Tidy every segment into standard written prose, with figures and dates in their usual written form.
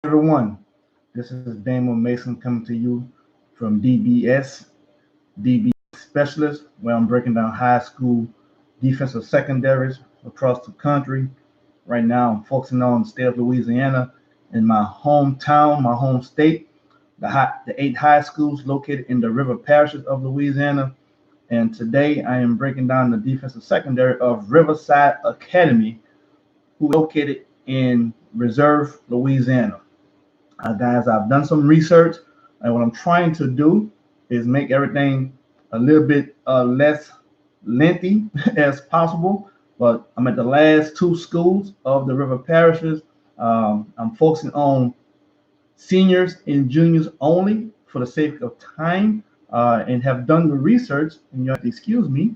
Everyone, this is Damon Mason coming to you from DBS, DBS Specialist, where I'm breaking down high school defensive secondaries across the country. Right now, I'm focusing on the state of Louisiana in my hometown, my home state, the 8 high schools located in the river parishes of Louisiana. And today I am breaking down the defensive secondary of Riverside Academy, who is located in Reserve, Louisiana. Guys, I've done some research, and what I'm trying to do is make everything a little bit less lengthy as possible. But I'm at the last 2 schools of the river parishes. I'm focusing on seniors and juniors only for the sake of time, and have done the research. And you have to excuse me,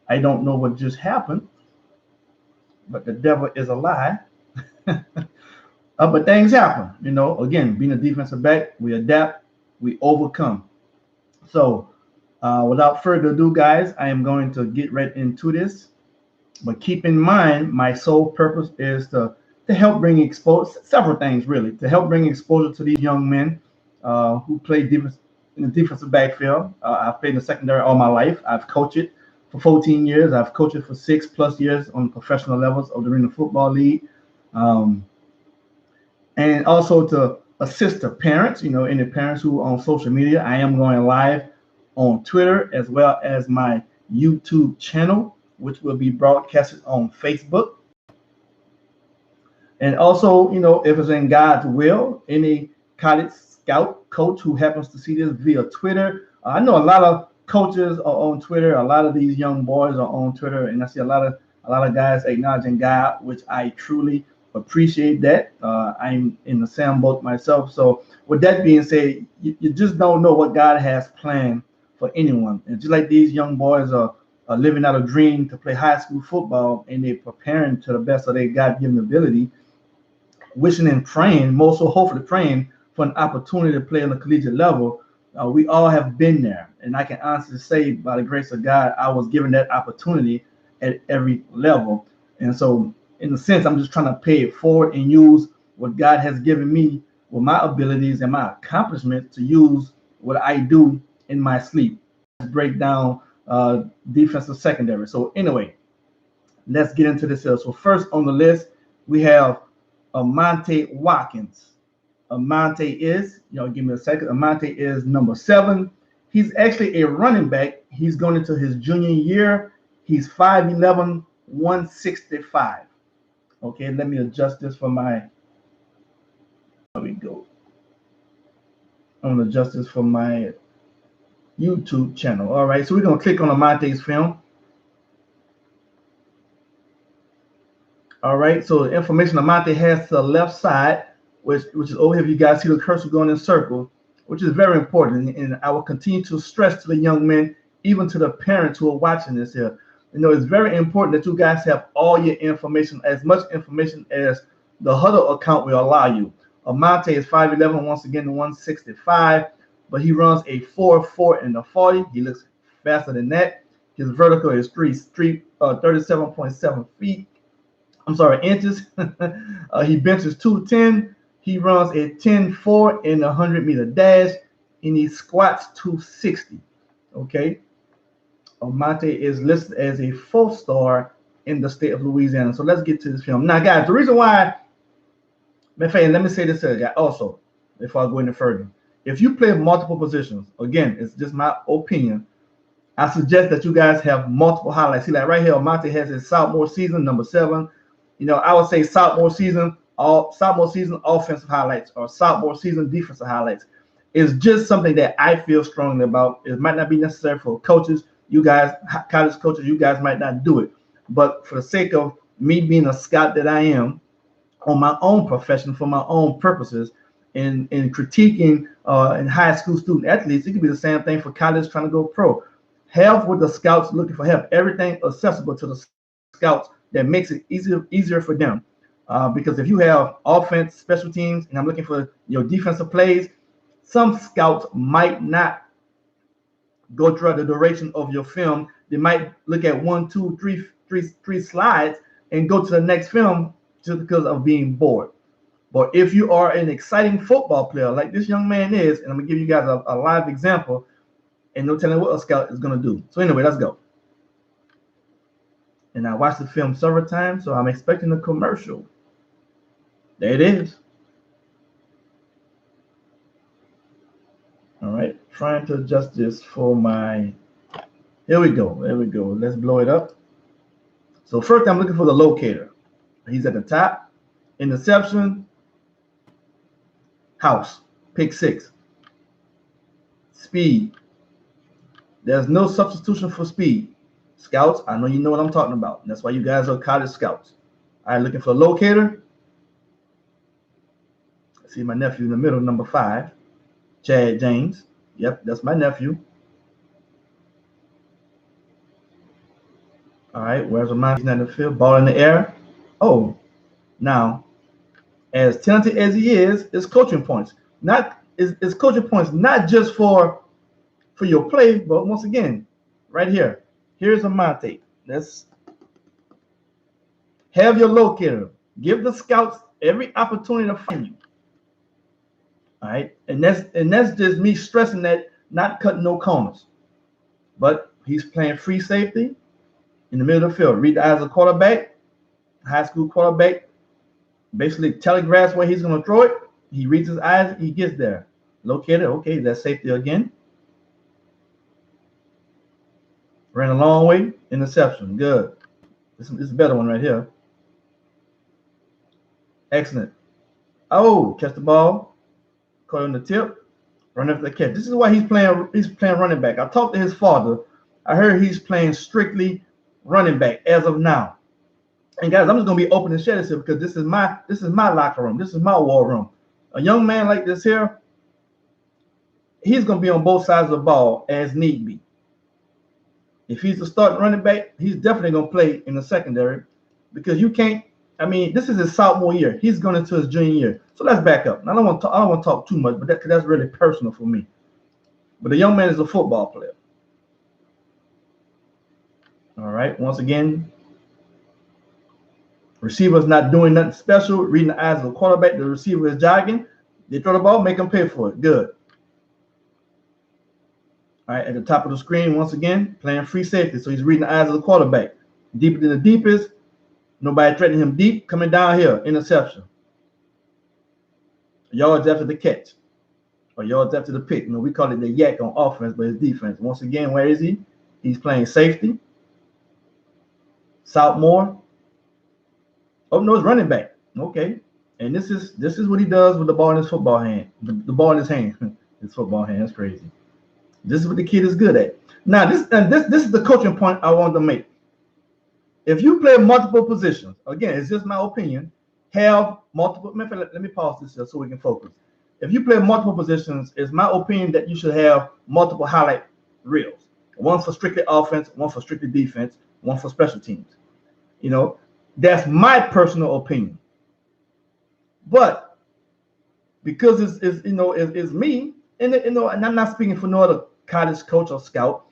I don't know what just happened, but the devil is a lie. But things happen, Again, being a defensive back, we adapt, we overcome. So, without further ado, guys, I am going to get right into this. But keep in mind, my sole purpose is to help bring exposure, several things really, to help bring exposure to these young men who play defense in the defensive backfield. I've played in the secondary all my life. I've coached it for 14 years. I've coached it for 6+ years on professional levels of the Arena Football League. And also to assist the parents, any parents who are on social media. I am going live on Twitter as well as my YouTube channel, which will be broadcasted on Facebook. And also, if it's in God's will, any college scout coach who happens to see this via Twitter. I know a lot of coaches are on Twitter. A lot of these young boys are on Twitter, and I see a lot of guys acknowledging God, which I truly appreciate that. I'm in the same boat myself. So with that being said, you just don't know what God has planned for anyone. And just like these young boys are living out a dream to play high school football, and they're preparing to the best of their God-given ability, wishing and praying, most so hopefully praying for an opportunity to play on the collegiate level. We all have been there. And I can honestly say, by the grace of God, I was given that opportunity at every level. And so in a sense, I'm just trying to pay it forward and use what God has given me with my abilities and my accomplishments to use what I do in my sleep. Break down defensive secondary. So anyway, let's get into this here. So first on the list, we have Amante Watkins. Amante is, give me a second. Amante is number 7. He's actually a running back. He's going into his junior year. He's 5'11", 165. Okay, let me adjust this for my, there we go. I'm going to adjust this for my YouTube channel. All right, so we're going to click on Amante's film. All right, so the information Amante has to the left side, which is over here. If you guys see the cursor going in circle, which is very important. And I will continue to stress to the young men, even to the parents who are watching this here. It's very important that you guys have all your information, as much information as the Huddle account will allow you. Amante is 5'11", once again, 165, but he runs a 4.4 in the 40. He looks faster than that. His vertical is 37.7 feet. I'm sorry, inches. He benches 210. He runs a 10.4 in the 100-meter dash, and he squats 260. Okay. Amante is listed as a 4-star in the state of Louisiana. So let's get to this film. Now, guys, the reason why, let me say this here, also, before I go any further. If you play multiple positions, again, it's just my opinion, I suggest that you guys have multiple highlights. See, like right here, Amante has his sophomore season, number 7. I would say sophomore season offensive highlights or sophomore season defensive highlights. It's just something that I feel strongly about. It might not be necessary for coaches. You guys, college coaches, you guys might not do it. But for the sake of me being a scout that I am on my own profession, for my own purposes, and critiquing in high school student athletes, it could be the same thing for college trying to go pro. Help with the scouts looking for help. Everything accessible to the scouts that makes it easier for them. Because if you have offense, special teams, and I'm looking for your defensive plays, some scouts might not go throughout the duration of your film. They might look at 1, 2, 3 slides and go to the next film just because of being bored. But if you are an exciting football player like this young man is, and I'm gonna give you guys a live example, and no telling what a scout is gonna do. So anyway, let's go. And I watched the film several times, so I'm expecting a commercial. There it is. All right, trying to adjust this for my, here we go, there we go. Let's blow it up. So first I'm looking for the locator. He's at the top. Interception, house, pick 6. Speed. There's no substitution for speed. Scouts, I know you know what I'm talking about. That's why you guys are college scouts. All right, looking for a locator. I see my nephew in the middle, number 5, Chad James. Yep, that's my nephew. All right, where's my man in the field? Ball in the air. Oh, now, as talented as he is coaching points. Is coaching points not just for your play, but once again, right here. Here's a Monte. Let's have your locator. Give the scouts every opportunity to find you. All right, and that's just me stressing that, not cutting no corners. But he's playing free safety in the middle of the field. Read the eyes of the quarterback, high school quarterback. Basically telegraphs where he's going to throw it. He reads his eyes. He gets there. Located. Okay, that's safety again. Ran a long way. Interception. Good. This is a better one right here. Excellent. Oh, catch the ball. Caught on the tip. Run after the catch. This is why he's playing. He's playing running back. I talked to his father. I heard he's playing strictly running back as of now. And guys, I'm just gonna be open and share this here because this is my locker room. This is my war room. A young man like this here, he's gonna be on both sides of the ball as need be. If he's the starting running back, he's definitely gonna play in the secondary because you can't. I mean, this is his sophomore year. He's going into his junior year. So let's back up. Now, I don't want to talk too much, but that's really personal for me. But the young man is a football player. All right. Once again, receiver's not doing nothing special. Reading the eyes of the quarterback. The receiver is jogging. They throw the ball, make him pay for it. Good. All right. At the top of the screen, once again, playing free safety. So he's reading the eyes of the quarterback. Deeper than the deepest. Nobody threatening him deep. Coming down here. Interception. Yards after the catch. Or yards after the pick. You know, we call it the yak on offense, but it's defense. Once again, where is he? He's playing safety. Southmore. Oh, no, it's running back. Okay. And this is what he does with the ball in his football hand. The ball in his hand. His football hand. That's crazy. This is what the kid is good at. Now, this is the coaching point I wanted to make. If you play multiple positions, again, it's just my opinion, have multiple. Let me pause this here so we can focus. If you play multiple positions, it's my opinion that you should have multiple highlight reels. One for strictly offense, one for strictly defense, one for special teams. You know, that's my personal opinion. But because it's me, and I'm not speaking for no other college coach or scout,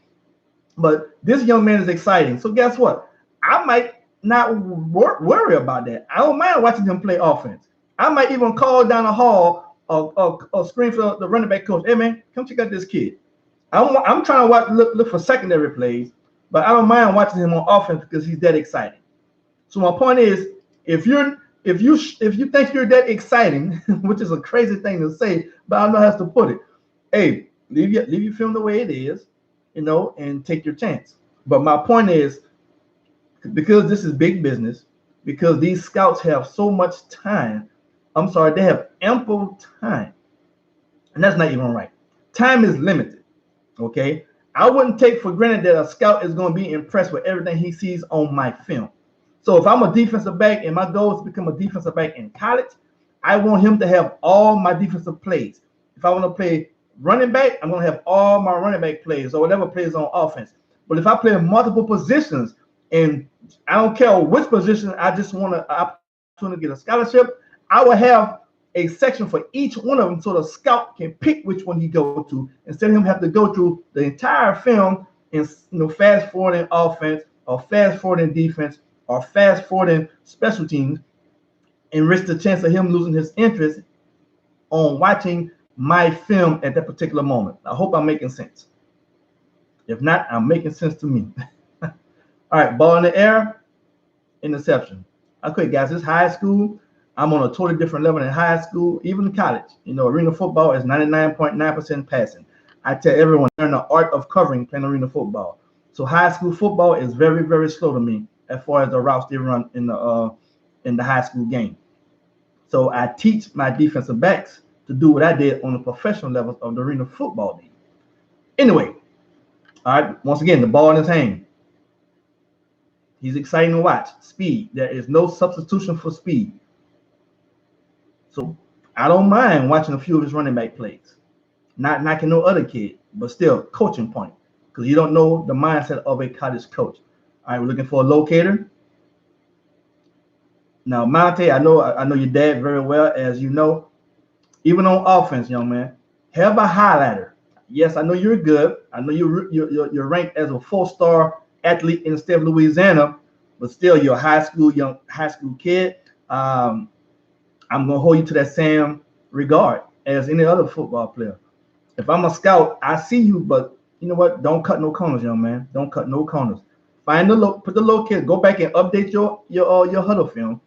but this young man is exciting. So guess what? I might not worry about that. I don't mind watching him play offense. I might even call down the hall or scream for the running back coach, "Hey man, come check out this kid." I'm trying to look for secondary plays, but I don't mind watching him on offense because he's that exciting. So my point is, if you think you're that exciting, which is a crazy thing to say, but I don't know how to put it. Hey, leave your film the way it is, and take your chance. But my point is, because this is big business, because these scouts have so much time, they have ample time. And that's not even right. Time is limited, okay? I wouldn't take for granted that a scout is going to be impressed with everything he sees on my film. So if I'm a defensive back and my goal is to become a defensive back in college, I want him to have all my defensive plays. If I want to play running back, I'm going to have all my running back plays or whatever plays on offense. But if I play in multiple positions, and I don't care which position, I just want an opportunity to get a scholarship, I will have a section for each one of them so the scout can pick which one he go to instead of him have to go through the entire film and fast forwarding offense or fast forwarding defense or fast forwarding special teams. and risk the chance of him losing his interest on watching my film at that particular moment. I hope I'm making sense. If not, I'm making sense to me. All right, ball in the air, interception. Okay, guys, this high school. I'm on a totally different level than high school, even college. You know, arena football is 99.9% passing. I tell everyone, learn the art of covering playing arena football. So high school football is very, very slow to me as far as the routes they run in the high school game. So I teach my defensive backs to do what I did on the professional levels of the arena football league. Anyway, all right, once again, the ball in his hand. He's exciting to watch. Speed. There is no substitution for speed. So I don't mind watching a few of his running back plays. Not knocking no other kid, but still coaching point. Because you don't know the mindset of a college coach. All right, we're looking for a locator. Now, Monte, I know your dad very well, as you know. Even on offense, young man, have a highlighter. Yes, I know you're good. I know you're ranked as a 4-star athlete in the state of Louisiana, but still, you're a young high school kid. I'm gonna hold you to that same regard as any other football player. If I'm a scout, I see you, but you know what? Don't cut no corners, young man. Don't cut no corners. Put the locator. Go back and update your huddle film,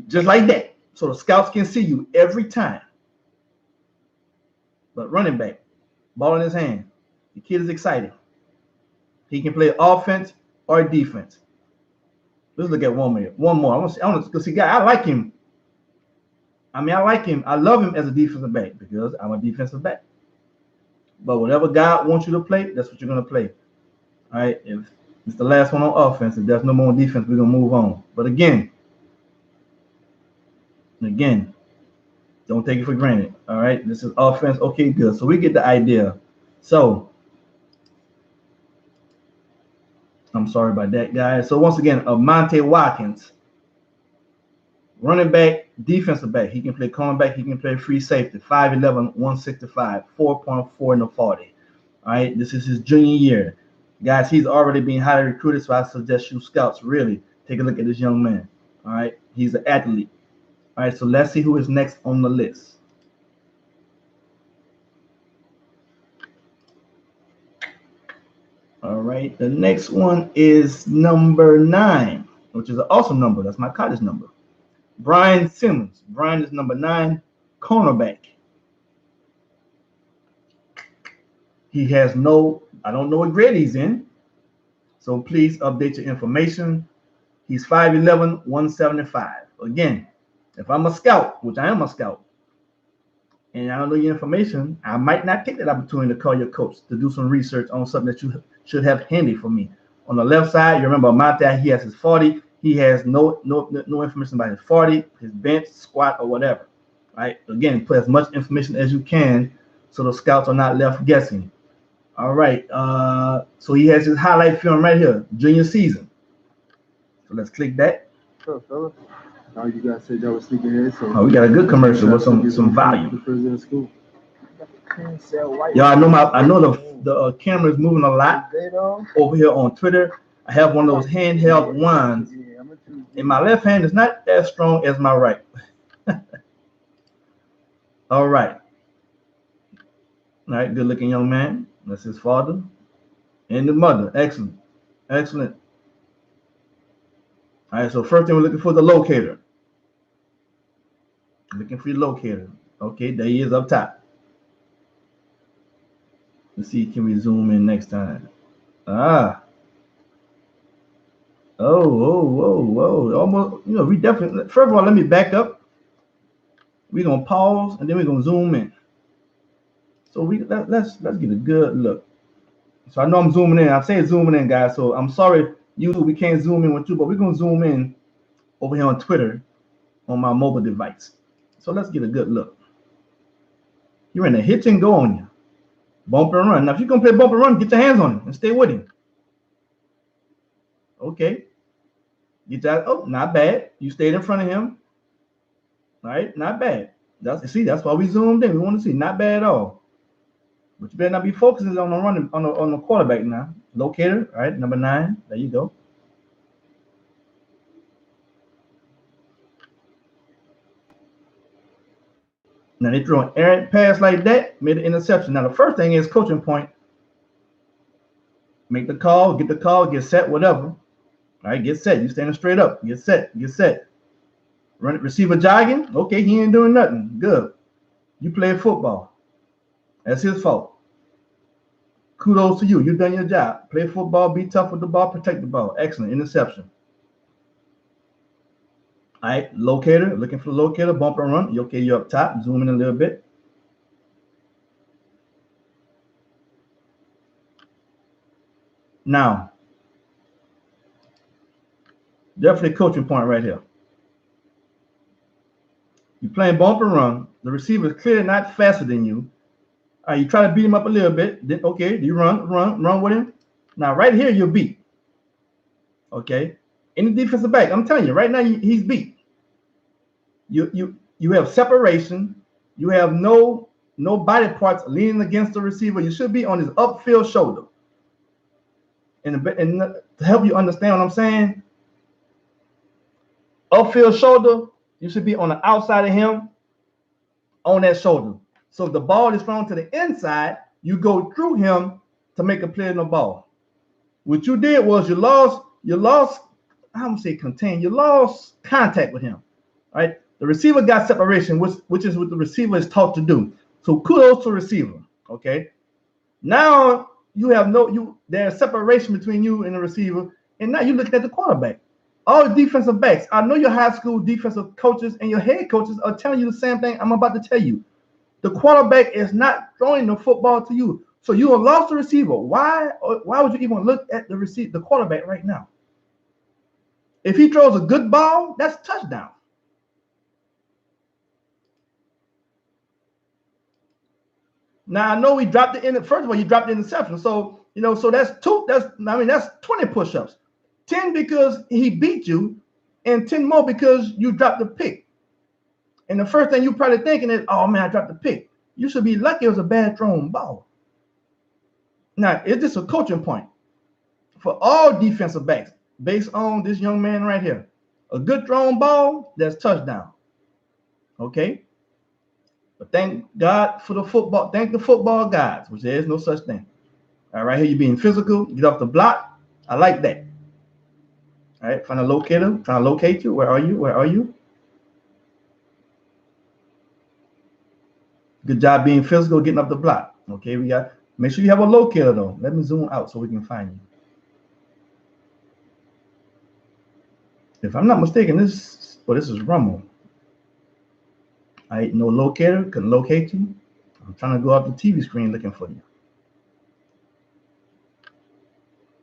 just like that, so the scouts can see you every time. But running back, ball in his hand. The kid is excited. He can play offense or defense. Let's look at one more. I want to see, guy. I like him. I like him. I love him as a defensive back because I'm a defensive back. But whatever God wants you to play, that's what you're going to play. All right. If it's the last one on offense, if there's no more defense, we're going to move on. But again, don't take it for granted. All right. This is offense. Okay, good. So we get the idea. So I'm sorry about that, guys. So once again, Monte Watkins, running back, defensive back. He can play cornerback. He can play free safety. 5'11", 165, 4.4 in the 40. All right. This is his junior year. Guys, he's already being highly recruited, so I suggest you scouts really take a look at this young man. All right. He's an athlete. All right. So let's see who is next on the list. All right. The next one is number 9, which is an awesome number. That's my college number. Brian Simmons. Brian is number 9, cornerback. He has I don't know what grade he's in. So please update your information. He's 5'11", 175. Again, if I'm a scout, which I am a scout, and I don't know your information, I might not take that opportunity to call your coach to do some research on something that you should have handy for me. On the left side, you remember Monte, he has his 40. He has no information about his 40, his bench, squat, or whatever. Right? Again, put as much information as you can so the scouts are not left guessing. All right. So he has his highlight film right here, junior season. So let's click that. What's up, fella? You guys said y'all was sleeping here, so we got a good commercial with some value. The president of school. Y'all, I know the camera is moving a lot over here on Twitter. I have one of those handheld ones, and my left hand is not as strong as my right. All right. All right, good looking young man. That's his father and the mother. Excellent. Excellent. All right, so first thing we're looking for the locator. Looking for your locator. Okay, there he is up top. Let's see, can we zoom in next time? Whoa. Almost, we definitely, first of all, let me back up. We're going to pause, and then we're going to zoom in. So let's get a good look. So I know I'm zooming in. I'm saying zooming in, guys. So I'm sorry, we can't zoom in with you, but we're going to zoom in over here on Twitter on my mobile device. So let's get a good look. You're in a hit and go on you. Bump and run. Now, if you're going to play bump and run, get your hands on him and stay with him. Okay. Get that. Oh, not bad. You stayed in front of him. All right. Not bad. That's why we zoomed in. We want to see. Not bad at all. But you better not be focusing on the running on the quarterback now. Locator. All right. Number 9. There you go. Now they threw an errant pass like that, made an interception. Now the first thing is coaching point. Make the call, get set, whatever. All right, get set. You standing straight up. Get set, get set. Run it, receiver jogging. Okay, he ain't doing nothing. Good. You play football. That's his fault. Kudos to you. You've done your job. Play football, be tough with the ball, protect the ball. Excellent. Interception. All right, locator, looking for the locator, bump and run. Okay, you're up top. Zoom in a little bit. Now, definitely coaching point right here. You're playing bump and run. The receiver is clearly not faster than you. All right, you try to beat him up a little bit. Then, okay, you run with him. Now, right here, you're beat. Okay, any defensive back, I'm telling you, right now, he's beat. You have separation. You have no body parts leaning against the receiver. You should be on his upfield shoulder. And to help you understand what I'm saying, upfield shoulder, you should be on the outside of him, on that shoulder. So if the ball is thrown to the inside, you go through him to make a play on the ball. What you did was you lost, I don't say contain, you lost contact with him, right? The receiver got separation, which is what the receiver is taught to do. So kudos to the receiver, okay? Now you have there's separation between you and the receiver, and now you look at the quarterback. All defensive backs, I know your high school defensive coaches and your head coaches are telling you the same thing I'm about to tell you. The quarterback is not throwing the football to you. So you have lost the receiver. Why would you even look at the quarterback right now? If he throws a good ball, that's touchdown. Now I know he dropped it in. First of all, he dropped the interception. So so that's 20 push-ups. 10 because he beat you, and 10 more because you dropped the pick. And the first thing you're probably thinking is, oh man, I dropped the pick. You should be lucky it was a bad thrown ball. Now, it's just a coaching point for all defensive backs based on this young man right here. A good thrown ball, that's touchdown. Okay? But thank God for the football. Thank the football gods, which there is no such thing. All right, here you're being physical. Get off the block. I like that. All right, find a locator. Trying to locate you. Where are you? Where are you? Good job being physical, getting up the block. Okay, make sure you have a locator though. Let me zoom out so we can find you. If I'm not mistaken, this is Rumble. I ain't no locator, can locate you. I'm trying to go up the TV screen looking for you.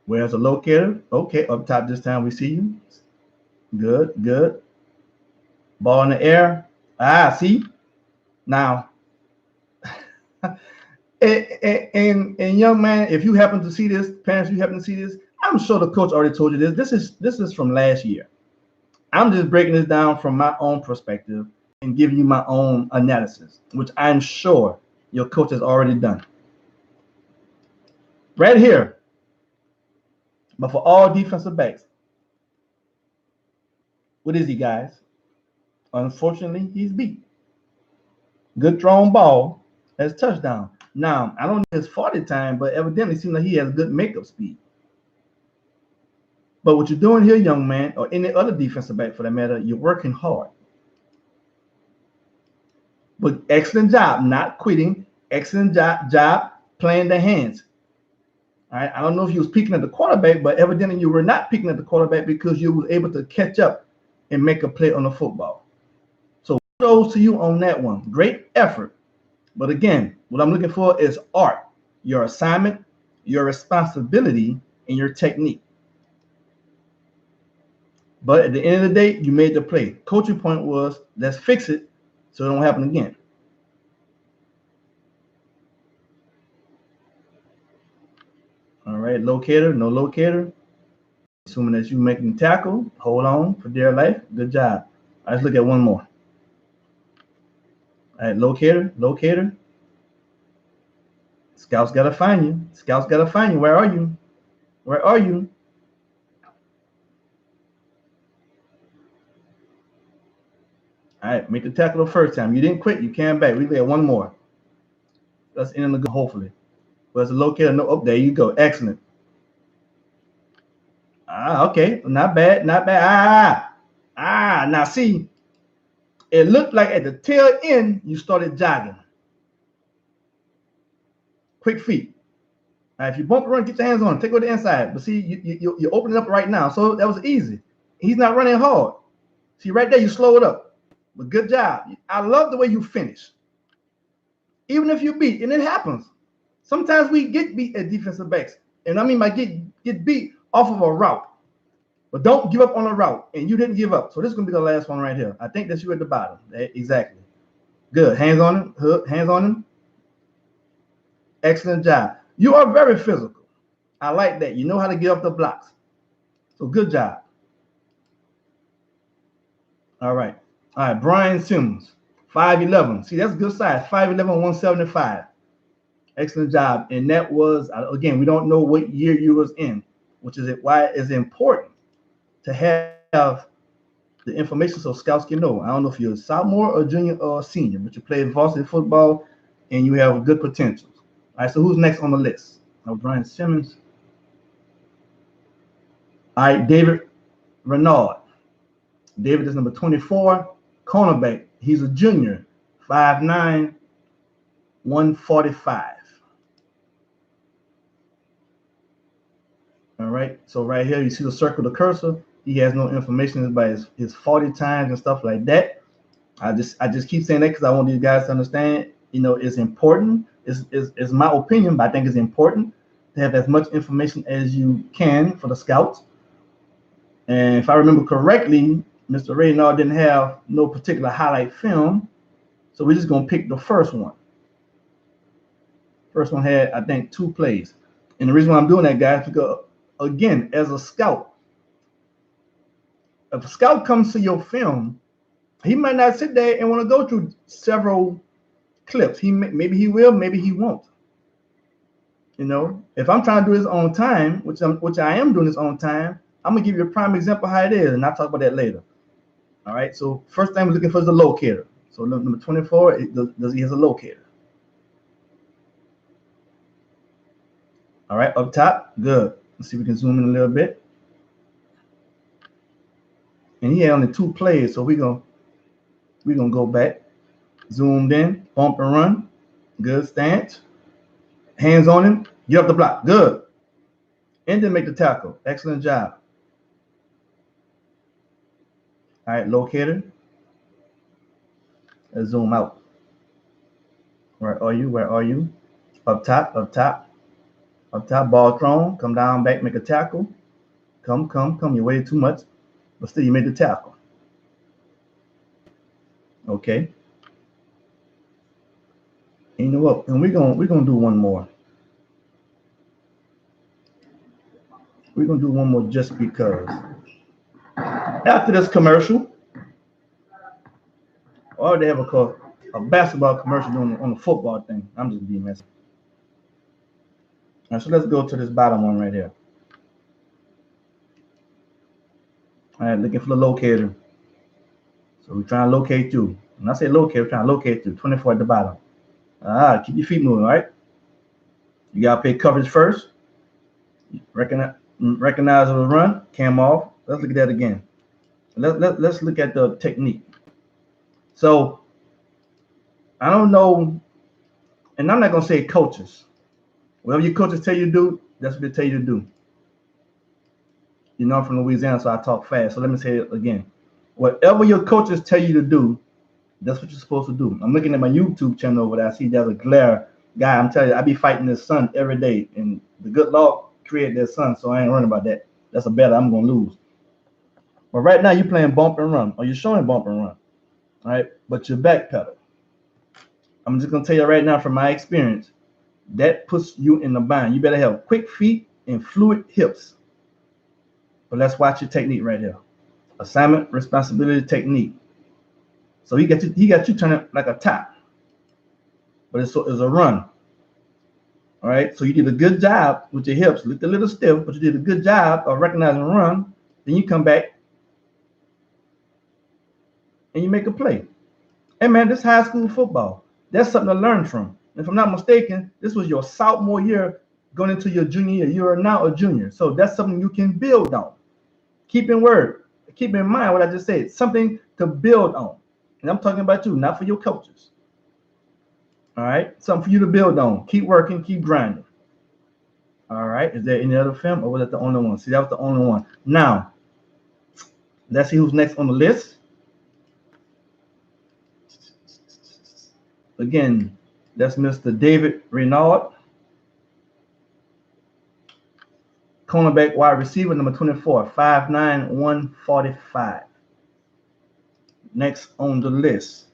Where's the locator? Okay, up top this time we see you. Good, good. Ball in the air. See? Now, and young man, if you happen to see this, parents, you happen to see this, I'm sure the coach already told you this. This is from last year. I'm just breaking this down from my own perspective and giving you my own analysis, which I'm sure your coach has already done. Right here. But for all defensive backs, what is he, guys? Unfortunately, he's beat. Good thrown ball, that's touchdown. Now, I don't know his 40 time, but evidently it seems like he has good makeup speed. But what you're doing here, young man, or any other defensive back for that matter, you're working hard. But excellent job, not quitting. Excellent job playing the hands. All right, I don't know if you was peeking at the quarterback, but evidently you were not peeking at the quarterback because you were able to catch up and make a play on the football. So kudos to you on that one. Great effort. But again, what I'm looking for is art, your assignment, your responsibility, and your technique. But at the end of the day, you made the play. Coaching point was, let's fix it so it don't happen again. All right, locator, no locator. Assuming that you making the tackle, hold on for dear life. Good job. All right, let's look at one more. All right, locator. Scouts got to find you. Scouts got to find you. Where are you? Where are you? All right, make the tackle the first time. You didn't quit. You came back. We got one more. Let's end the good, hopefully. But it's a locator. No, oh, there you go. Excellent. Okay. Not bad. Not bad. Now see, it looked like at the tail end, you started jogging. Quick feet. Now, if you bump and run, get your hands on it. Take it to the inside. But see, you open it up right now. So that was easy. He's not running hard. See, right there, you slow it up. But good job. I love the way you finish. Even if you beat, and it happens. Sometimes we get beat at defensive backs. And I mean by get beat off of a route. But don't give up on a route. And you didn't give up. So this is going to be the last one right here. I think that's you at the bottom. Exactly. Good. Hands on him. Hook. Hands on him. Excellent job. You are very physical. I like that. You know how to get up the blocks. So good job. All right. All right. Brian Simmons, 5'11". See, that's good size. 5'11", 175. Excellent job. And that was, again, we don't know what year you was in, which is why it's important to have the information so scouts can know. I don't know if you're a sophomore or junior or senior, but you played varsity football and you have good potential. All right, so who's next on the list? Brian Simmons. All right, David Renaud. David is number 24, cornerback. He's a junior, 5'9", 145. All right, so right here, you see the circle, the cursor. He has no information about his 40 times and stuff like that. I just keep saying that because I want these guys to understand, it's important. It's my opinion, but I think it's important to have as much information as you can for the scouts. And if I remember correctly, Mr. Reynard didn't have no particular highlight film, so we're just going to pick the first one. First one had, I think, 2 plays. And the reason why I'm doing that, guys, because, again, as a scout, if a scout comes to your film, he might not sit there and want to go through several clips. Maybe he will, maybe he won't. If I'm trying to do this on time, which I am doing this on time, I'm gonna give you a prime example how it is, and I'll talk about that later. All right. So first thing we're looking for is the locator. So number 24, does he has a locator? All right, up top, good. Let's see if we can zoom in a little bit. And he had only 2 plays, so we're gonna go back. Zoomed in, bump and run. Good stance. Hands on him. Get up the block. Good. And then make the tackle. Excellent job. All right, locator. Let's zoom out. Where are you? Where are you? Up top, up top. Up top, ball thrown. Come down, back, make a tackle. Come. You waited too much, but still you made the tackle. Okay. And you know what? And we're gonna do one more. We're gonna do one more just because. After this commercial, or they have a basketball commercial on the football thing. I'm just being messy. All right, so let's go to this bottom one right here. All right, looking for the locator. So we're trying to locate you. When I say locate, we're trying to locate you. 24 at the bottom. Keep your feet moving, all right? You gotta pay coverage first. Recognize the run, cam off. Let's look at that again. Let's look at the technique. So I don't know, and I'm not gonna say coaches. Whatever your coaches tell you to do, that's what they tell you to do. I'm from Louisiana, so I talk fast. So let me say it again. Whatever your coaches tell you to do, that's what you're supposed to do. I'm looking at my YouTube channel over there. I see there's a glare guy. I'm telling you, I be fighting this sun every day, and the good Lord created that sun, so I ain't worrying about that. That's a battle I'm gonna lose. But right now you're playing bump and run, or you're showing bump and run. All right, but your back pedal. I'm just gonna tell you right now from my experience, that puts you in the bind. You better have quick feet and fluid hips. But let's watch your technique right here. Assignment, responsibility, technique. So he got you turning like a top, but it's a run. All right, so you did a good job with your hips. Looked a little stiff, but you did a good job of recognizing the run. Then you come back and you make a play. Hey man, this high school football. That's something to learn from. If I'm not mistaken, this was your sophomore year going into your junior year. You are now a junior. So that's something you can build on. Keep in word. Keep in mind what I just said. Something to build on. And I'm talking about you, not for your coaches. All right? Something for you to build on. Keep working, keep grinding. All right. Is there any other film, or was that the only one? See, that was the only one. Now, let's see who's next on the list. Again, that's Mr. David Renaud, cornerback, wide receiver, number 24, 5'9", 145. Next on the list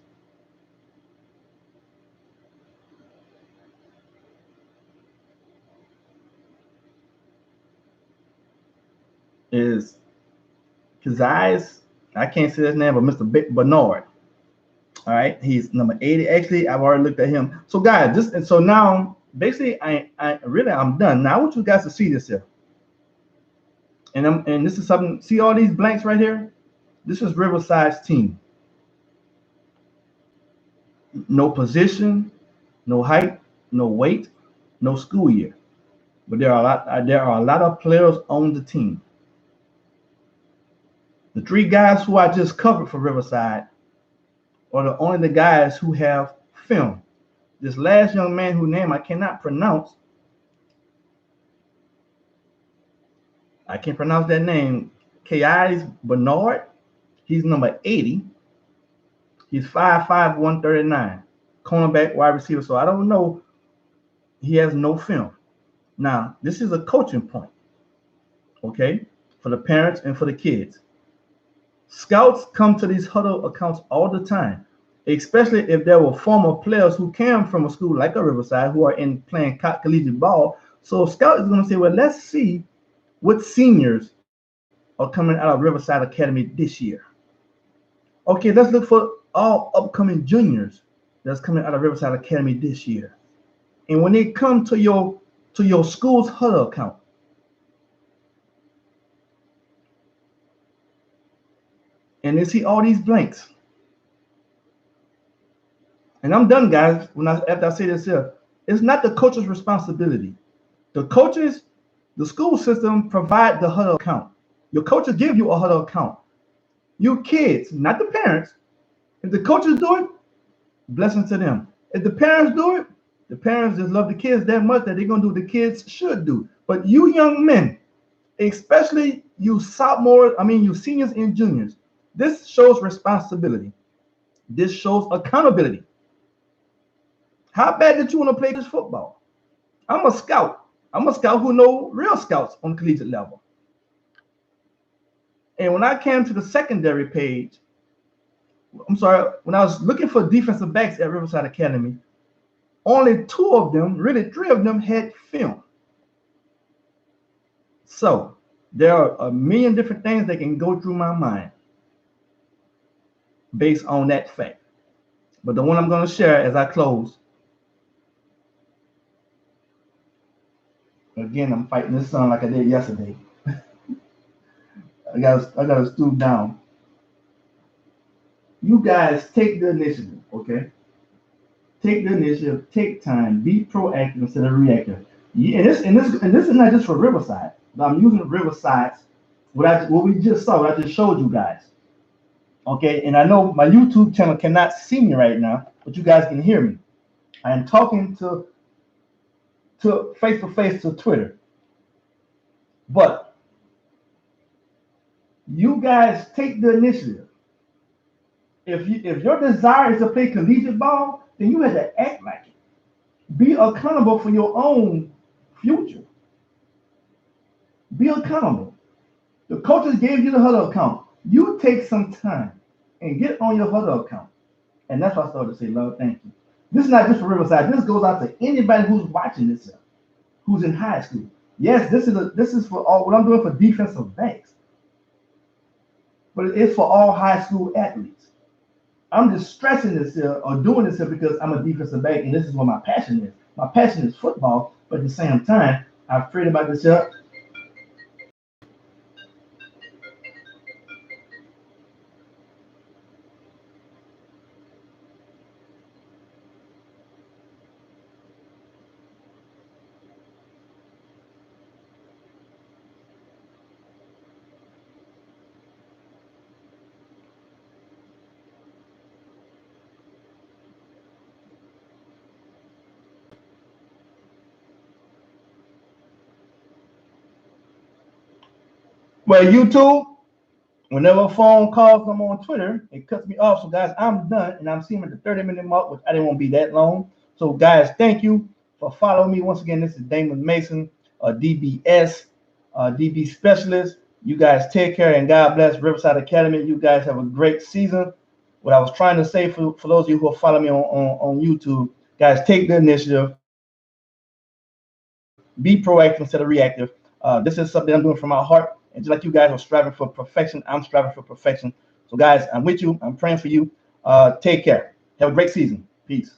is Kazais. I can't say his name, but Mr. Bernard. All right, he's number 80. Actually, I've already looked at him. So, guys, this and so now, basically, I'm done. Now, I want you guys to see this here, and this is something. See all these blanks right here? This is Riverside's team. No position, no height, no weight, no school year. But there are a lot of players on the team. The three guys who I just covered for Riverside are only the guys who have film. This last young man whose name I cannot pronounce. I can't pronounce that name. Kais Bernard. He's number 80. He's 5'5", 139. Cornerback, wide receiver. So I don't know. He has no film. Now, this is a coaching point, okay, for the parents and for the kids. Scouts come to these huddle accounts all the time, especially if there were former players who came from a school like a Riverside who are in playing collegiate ball. So Scout is going to say, well, let's see what seniors are coming out of Riverside Academy this year. Okay, let's look for all upcoming juniors that's coming out of Riverside Academy this year. And when they come to your school's huddle account, and they see all these blanks. And I'm done, guys. After I say this here, it's not the coach's responsibility. The coaches, the school system provide the huddle account. Your coaches give you a huddle account. You kids, not the parents. If the coaches do it, blessings to them. If the parents do it, the parents just love the kids that much that they're gonna do what the kids should do. But you young men, especially you you seniors and juniors, this shows responsibility. This shows accountability. How bad did you want to play this football? I'm a scout. I'm a scout who know real scouts on collegiate level. And when I came to the secondary page, when I was looking for defensive backs at Riverside Academy, only 2 of them, really 3 of them, had film. So there are a million different things that can go through my mind based on that fact. But the one I'm going to share as I close, again, I'm fighting this sun like I did yesterday. I gotta stoop down. You guys take the initiative, okay? Take the initiative, take time, be proactive instead of reactive. Yeah, and this is not just for Riverside, but I'm using Riverside, what we just saw, what I just showed you guys. Okay, and I know my YouTube channel cannot see me right now, but you guys can hear me. I am talking to face to face to Twitter. But you guys take the initiative. If your desire is to play collegiate ball, then you have to act like it. Be accountable for your own future. Be accountable. The coaches gave you the huddle account. You take some time and get on your huddle account. And that's why I started to say, Lord, thank you. This is not just for Riverside. This goes out to anybody who's watching this, who's in high school. Yes, this is for all what I'm doing for defensive backs, but it's for all high school athletes. I'm just stressing this here or doing this here because I'm a defensive back, and this is what my passion is. My passion is football, but at the same time, I've prayed about this here. Well, YouTube, whenever a phone call come on Twitter, it cuts me off. So, guys, I'm done, and I'm seeing at the 30-minute mark, which I didn't want to be that long. So, guys, thank you for following me. Once again, this is Damon Mason, DBS, DB specialist. You guys take care, and God bless Riverside Academy. You guys have a great season. What I was trying to say for those of you who are following me on YouTube, guys, take the initiative. Be proactive instead of reactive. This is something I'm doing from my heart. And just like you guys are striving for perfection, I'm striving for perfection. So, guys, I'm with you. I'm praying for you. Take care. Have a great season. Peace.